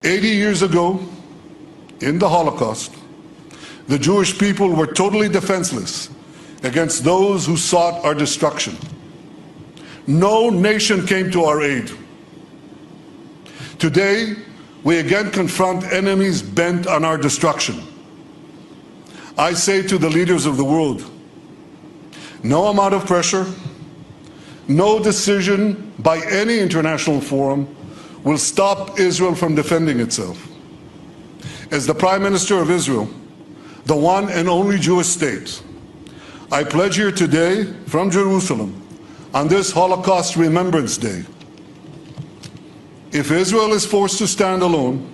80 years ago, in the Holocaust, the Jewish people were totally defenseless against those who sought our destruction. No nation came to our aid. Today, we again confront enemies bent on our destruction. I say to the leaders of the world, no amount of pressure, no decision by any international forum will stop Israel from defending itself. As the Prime Minister of Israel, the one and only Jewish state, I pledge here today from Jerusalem on this Holocaust Remembrance Day, if Israel is forced to stand alone,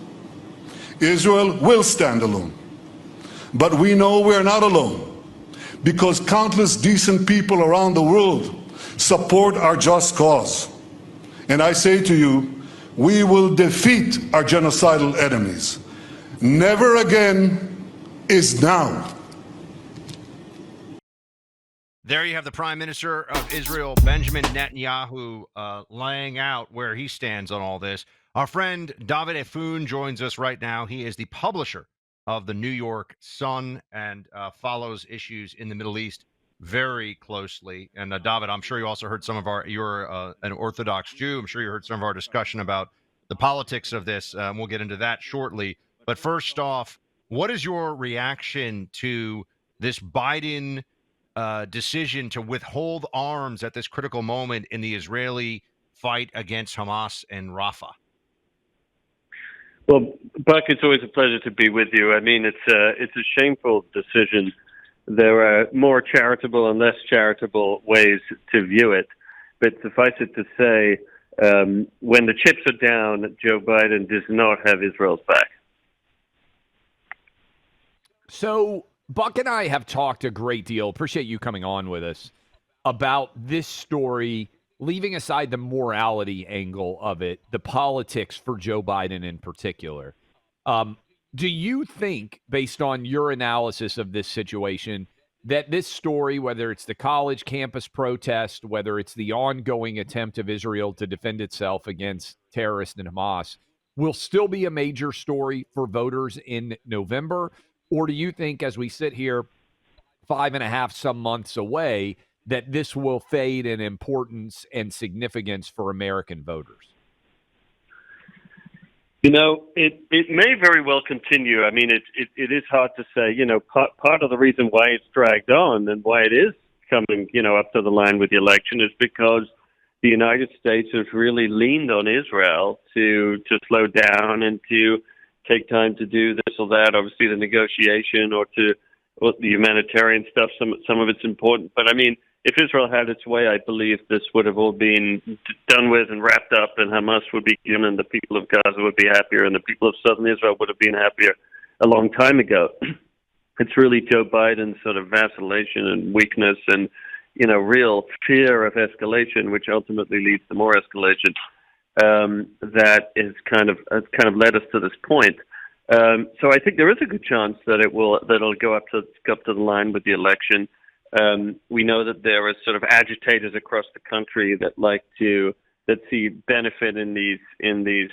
Israel will stand alone. But we know we're not alone, because countless decent people around the world support our just cause. And I say to you, we will defeat our genocidal enemies. Never again is now. There you have the Prime Minister of Israel, Benjamin Netanyahu, laying out where he stands on all this. Our friend Dovid Efune joins us right now. He is the publisher of the New York Sun and follows issues in the Middle East very closely. And David, I'm sure you also heard you're an Orthodox Jew. I'm sure you heard some of our discussion about the politics of this. We'll get into that shortly. But first off, what is your reaction to this Biden decision to withhold arms at this critical moment in the Israeli fight against Hamas and Rafah? Well, Buck, it's always a pleasure to be with you. I mean, it's a shameful decision. There are more charitable and less charitable ways to view it. But suffice it to say, when the chips are down, Joe Biden does not have Israel's back. So Buck and I have talked a great deal, appreciate you coming on with us, about this story, leaving aside the morality angle of it, the politics for Joe Biden in particular. Do you think, based on your analysis of this situation, that this story, whether it's the college campus protest, whether it's the ongoing attempt of Israel to defend itself against terrorists and Hamas, will still be a major story for voters in November? Or do you think, as we sit here 5.5 some months away, that this will fade in importance and significance for American voters? You know, it may very well continue. I mean, it is hard to say. You know, part of the reason why it's dragged on and why it is coming, up to the line with the election is because the United States has really leaned on Israel to slow down and to take time to do this or that. Obviously, the negotiation or the humanitarian stuff, some of it's important. But I mean, if Israel had its way, I believe this would have all been done with and wrapped up, and Hamas would be given, and the people of Gaza would be happier, and the people of southern Israel would have been happier a long time ago. It's really Joe Biden's sort of vacillation and weakness and, real fear of escalation, which ultimately leads to more escalation, that has kind of led us to this point. So I think there is a good chance that it'll go up to the line with the election. We know that there are sort of agitators across the country that see benefit in these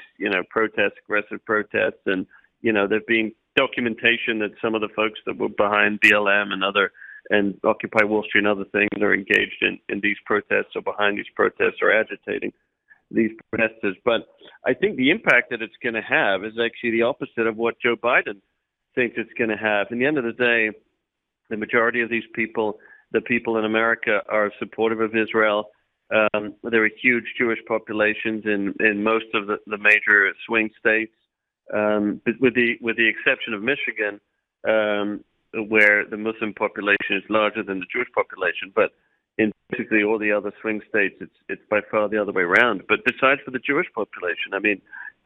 protests, aggressive protests, and there've been documentation that some of the folks that were behind BLM and Occupy Wall Street and other things are engaged in these protests or behind these protests or agitating these protesters. But I think the impact that it's going to have is actually the opposite of what Joe Biden thinks it's going to have. In the end of the day, the majority of these people, the people in America, are supportive of Israel. There are huge Jewish populations in most of the major swing states, but with the exception of Michigan, where the Muslim population is larger than the Jewish population. But in basically all the other swing states, it's by far the other way around. But besides for the Jewish population, I mean,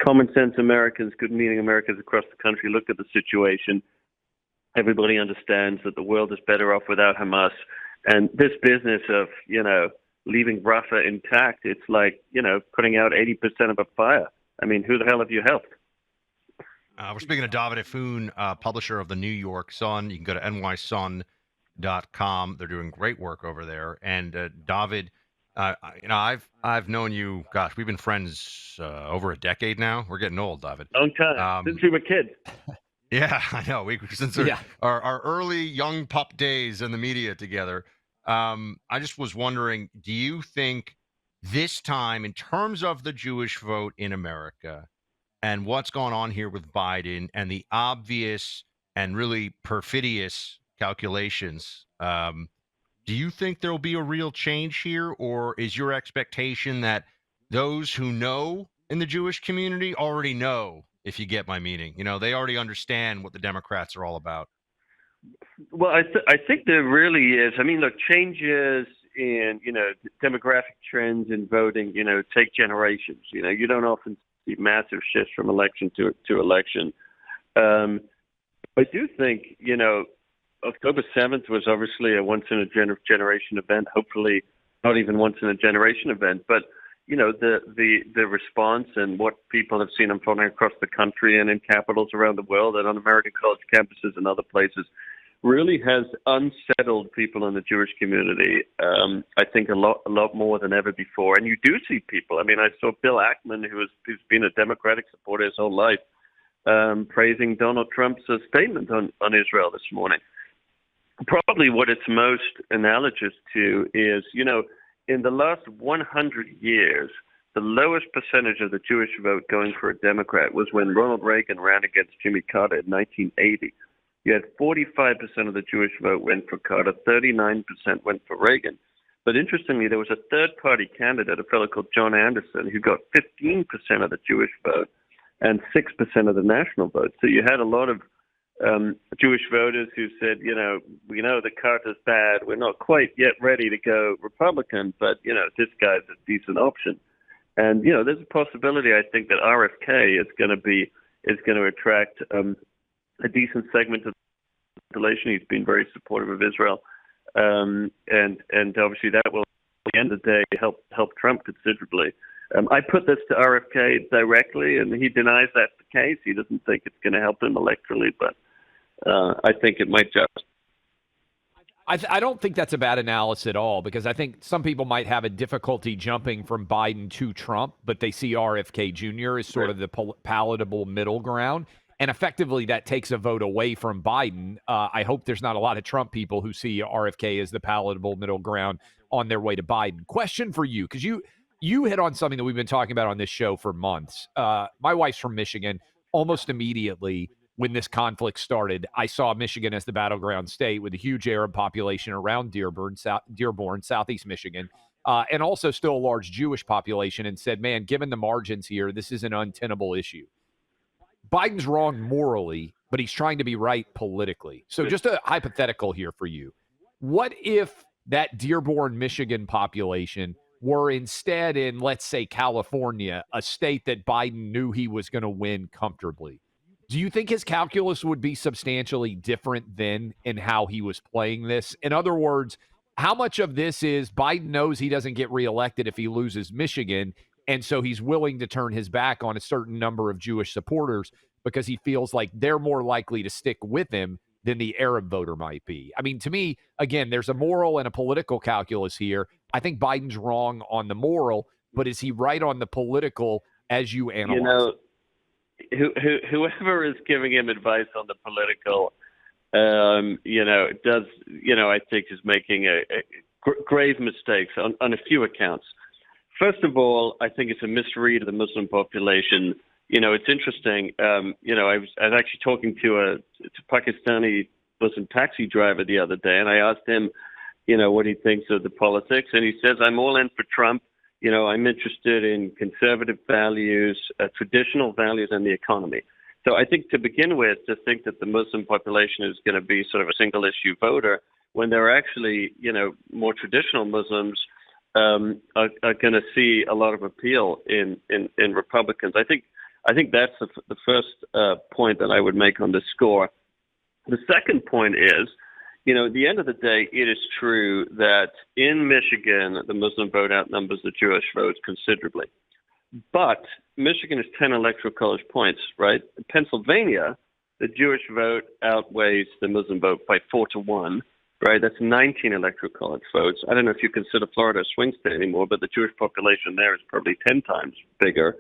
common sense Americans, good meaning Americans across the country look at the situation. Everybody understands that the world is better off without Hamas. And this business of, leaving Rafah intact, it's like, putting out 80% of a fire. I mean, who the hell have you helped? We're speaking to Dovid Efune, publisher of the New York Sun. You can go to nysun.com. They're doing great work over there. And David, I've known you. Gosh, we've been friends over a decade now. We're getting old, David. Long time since we were kids. Yeah, I know. We since Yeah. our early young pup days in the media together. I just was wondering, do you think this time, in terms of the Jewish vote in America and what's going on here with Biden and the obvious and really perfidious calculations, do you think there will be a real change here, or is your expectation that those who know in the Jewish community already know, if you get my meaning? They already understand what the Democrats are all about. Well, I think there really is. I mean, look, changes in, demographic trends in voting, take generations. You don't often see massive shifts from election to election. I do think, October 7th was obviously a once-in-a-generation event, hopefully not even once-in-a-generation event. But, the response and what people have seen unfolding across the country and in capitals around the world and on American college campuses and other places really has unsettled people in the Jewish community, I think, a lot more than ever before. And you do see people. I mean, I saw Bill Ackman, who's been a Democratic supporter his whole life, praising Donald Trump's statement on Israel this morning. Probably what it's most analogous to is, in the last 100 years, the lowest percentage of the Jewish vote going for a Democrat was when Ronald Reagan ran against Jimmy Carter in 1980. You had 45% of the Jewish vote went for Carter, 39% went for Reagan. But interestingly, there was a third-party candidate, a fellow called John Anderson, who got 15% of the Jewish vote and 6% of the national vote. So you had a lot of Jewish voters who said, we know that Carter's bad. We're not quite yet ready to go Republican, but, this guy's a decent option. And, there's a possibility, I think, that RFK is going to attract a decent segment of the population. He's been very supportive of Israel. And obviously that will, at the end of the day, help Trump considerably. I put this to RFK directly, and he denies that's the case. He doesn't think it's going to help him electorally, but I think it might just. I don't think that's a bad analysis at all, because I think some people might have a difficulty jumping from Biden to Trump, but they see RFK Jr. as sort of the palatable middle ground. And effectively, that takes a vote away from Biden. I hope there's not a lot of Trump people who see RFK as the palatable middle ground on their way to Biden. Question for you, because you hit on something that we've been talking about on this show for months. My wife's from Michigan. Almost immediately when this conflict started, I saw Michigan as the battleground state with a huge Arab population around Dearborn, Southeast Michigan, and also still a large Jewish population, and said, man, given the margins here, this is an untenable issue. Biden's wrong morally, but he's trying to be right politically. So just a hypothetical here for you. What if that Dearborn, Michigan population were instead in, let's say, California, a state that Biden knew he was going to win comfortably? Do you think his calculus would be substantially different then in how he was playing this? In other words, how much of this is Biden knows he doesn't get reelected if he loses Michigan, and so he's willing to turn his back on a certain number of Jewish supporters because he feels like they're more likely to stick with him than the Arab voter might be? I mean, to me, again, there's a moral and a political calculus here. I think Biden's wrong on the moral, but is he right on the political as you analyze? Whoever is giving him advice on the political, I think is making grave mistakes on a few accounts. First of all, I think it's a misread of the Muslim population. It's interesting. I was actually talking to a Pakistani Muslim taxi driver the other day, and I asked him, what he thinks of the politics, and he says, I'm all in for Trump. I'm interested in conservative values, traditional values, and the economy. So I think to begin with, to think that the Muslim population is going to be sort of a single issue voter, when there are actually, more traditional Muslims are going to see a lot of appeal in Republicans. I think that's the first point that I would make on this score. The second point is, at the end of the day, it is true that in Michigan, the Muslim vote outnumbers the Jewish vote considerably. But Michigan is 10 electoral college points, right? In Pennsylvania, the Jewish vote outweighs the Muslim vote by 4-1. right? That's 19 electoral college votes. I don't know if you consider Florida a swing state anymore, but the Jewish population there is probably 10 times bigger.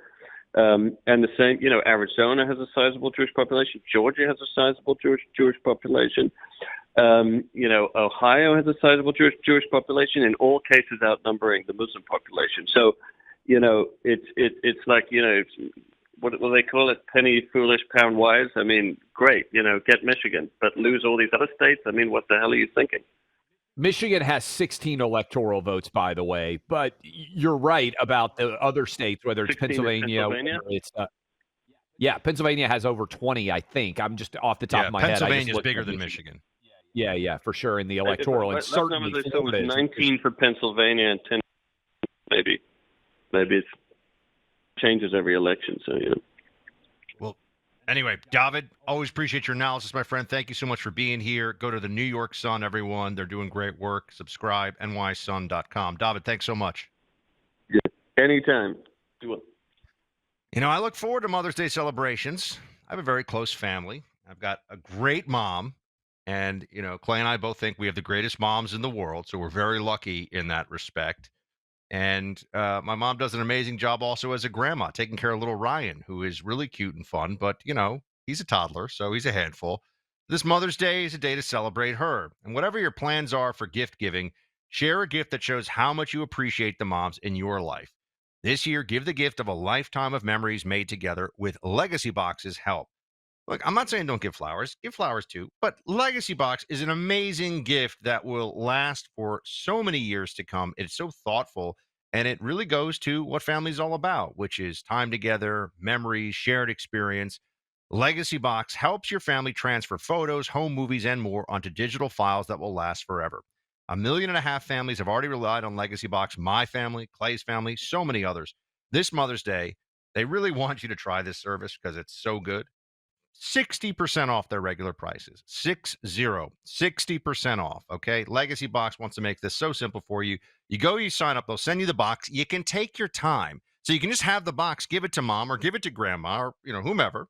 And the same, Arizona has a sizable Jewish population. Georgia has a sizable Jewish population. Ohio has a sizable Jewish population, in all cases outnumbering the Muslim population. So, it's like, what will they call it? Penny foolish, pound wise. I mean, great, get Michigan, but lose all these other states. I mean, what the hell are you thinking? Michigan has 16 electoral votes, by the way, but you're right about the other states, whether it's Pennsylvania. Pennsylvania has over 20, I think. I'm just off the top of my head. Pennsylvania is bigger than Michigan. Yeah, for sure in the electoral. And certainly it was 19 for Pennsylvania and 10, maybe it changes every election. So, Well, anyway, Dovid, always appreciate your analysis, my friend. Thank you so much for being here. Go to the New York Sun, everyone. They're doing great work. Subscribe, nysun.com. Dovid, thanks so much. Yeah, anytime. Do it. I look forward to Mother's Day celebrations. I have a very close family. I've got a great mom. And, Clay and I both think we have the greatest moms in the world. So we're very lucky in that respect. And my mom does an amazing job also as a grandma, taking care of little Ryan, who is really cute and fun. But, he's a toddler, so he's a handful. This Mother's Day is a day to celebrate her. And whatever your plans are for gift giving, share a gift that shows how much you appreciate the moms in your life. This year, give the gift of a lifetime of memories made together with Legacy Box's help. Look, I'm not saying don't give flowers too, but Legacy Box is an amazing gift that will last for so many years to come. It's so thoughtful, and it really goes to what family's all about, which is time together, memories, shared experience. Legacy Box helps your family transfer photos, home movies, and more onto digital files that will last forever. 1.5 million families have already relied on Legacy Box, my family, Clay's family, so many others. This Mother's Day, they really want you to try this service because it's so good. 60% off their regular prices. 60% off. Okay. Legacy Box wants to make this so simple for you. You sign up, they'll send you the box. You can take your time. So you can just have the box, give it to mom or give it to grandma or, whomever.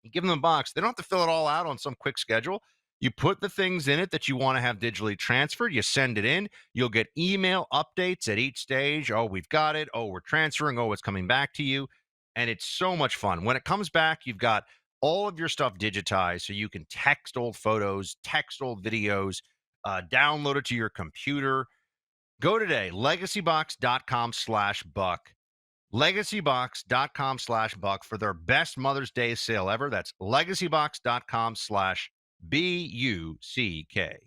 You give them the box. They don't have to fill it all out on some quick schedule. You put the things in it that you want to have digitally transferred. You send it in. You'll get email updates at each stage. Oh, we've got it. Oh, we're transferring. Oh, it's coming back to you. And it's so much fun. When it comes back, you've got all of your stuff digitized so you can text old photos, text old videos, download it to your computer. Go today, legacybox.com/buck. Legacybox.com/buck for their best Mother's Day sale ever. That's legacybox.com/BUCK.